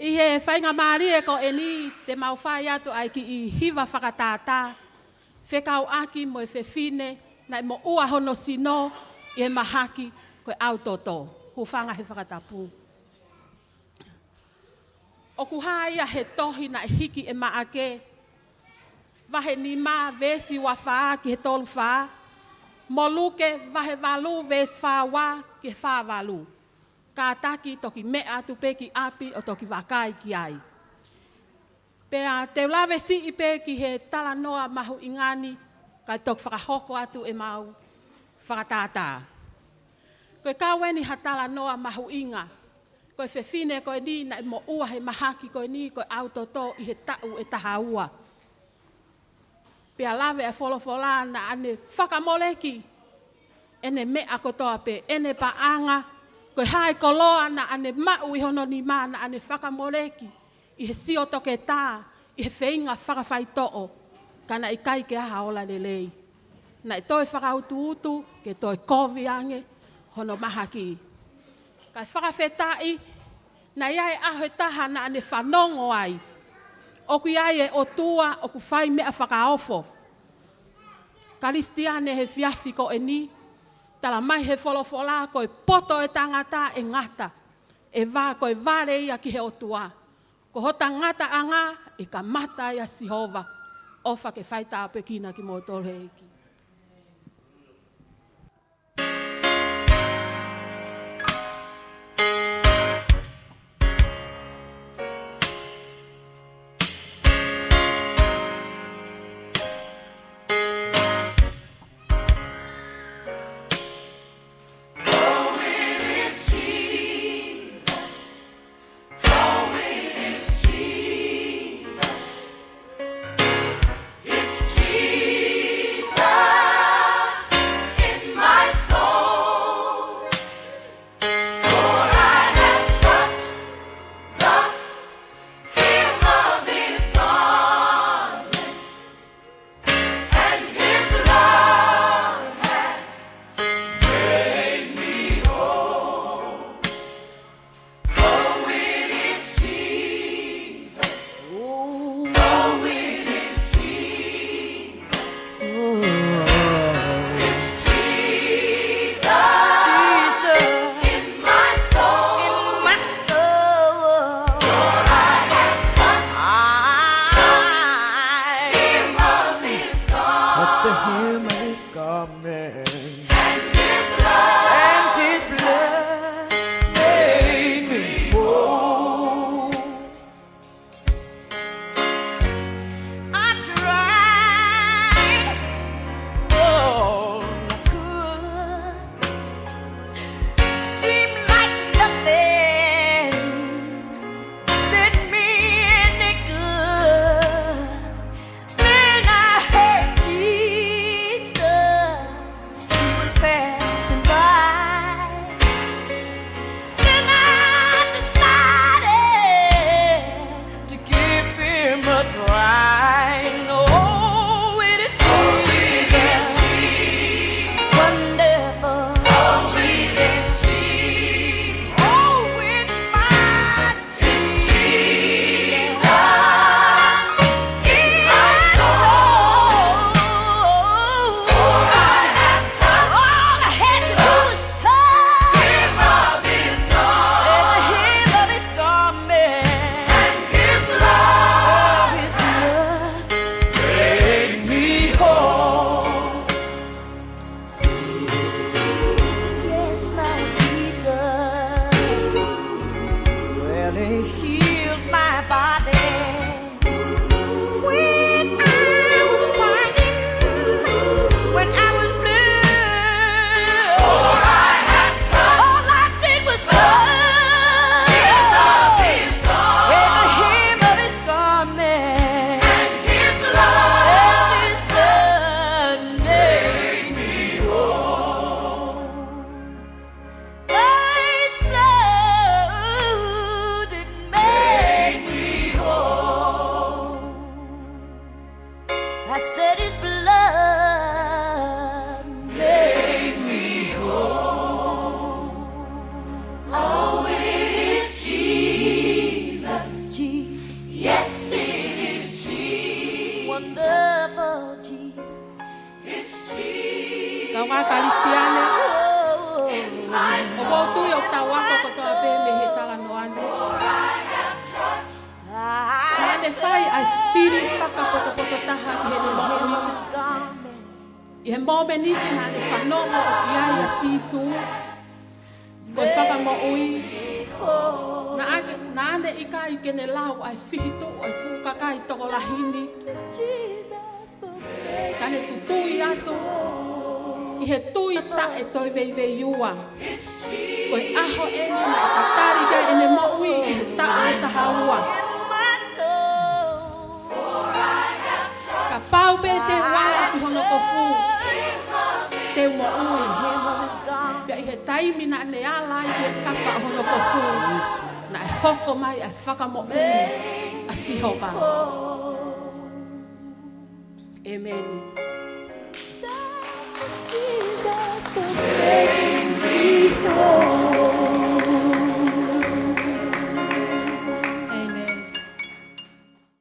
I he whainga maari e ko e ni te mau whai atu ai ki I hiwa whakatātā. Whekau aki mo e whewhine na mo ua hono sino I e mahaki ko e autoto. Hufanga he whakatapu. O kuhaia he tohi na hiki e maake. Wahe ni mā vesi wa whaa ki he tolu whaa. Moluke wahe walu vesi whaa wā ki he whaa walu. Ka taki toki mea atu pe ki api o toki wakai ki ai. Pea te lawe si I pe ki he tala noa mahu ingani ka toki whakahoko atu e mau whakatātā. Koe kaweni ha tala noa mahu inga. Koe whewhine koe ni na mo ua he mahaki koe ni koe autoto I he tau e taha ua. Pea lawe e wholofola na ane whakamoleki. Ene mea kotoa pe, ene paanga. Koe hae koloa na ane mau I hono ni mā na ane whakamoleki. I he sio toke tā, I he whainga whakawhaitoo. Kana I kai ke aha ola lelei. Na I toi whakautu utu, ke toi kovi ange, hono mahaki. Kai whakawhetai, na iai aho taha na ane whanongo ai. Oku iai e o tua, oku whai mea whakaofo. Karistiane he whiawhi ko e ni, tala mai he wholofola koe poto e tangata e ngata. E wā koe ware ia ki he o tua. Ko hota ngata anga e ka mata ia Sihova. Ofa ke whaita apekina ki mo tolhe eki. Jesus. Wā kalistiane. O wau tui o tau wako ko toa pē me he tala no ane. Ane whai ai whiri whakapoto taha ki he ne mohemi. I he mōme niti na ane whanongo o iai a sisu. Koe whakamo ui. Na ane ika i kene lau ai whihitu ai whukaka i toko lahini. Kane tutui atu. I he tui ta e toi vei ua. Koe aho eni na e katari kai ene mo ui i he ta e taha ua. Ka pau pe te wā ki hono ko fu. Te mo ui. Pia i he taimi na ne ala i he kapa hono ko fu. Na e hoko mai e whakamo ui a sihopa. Amen.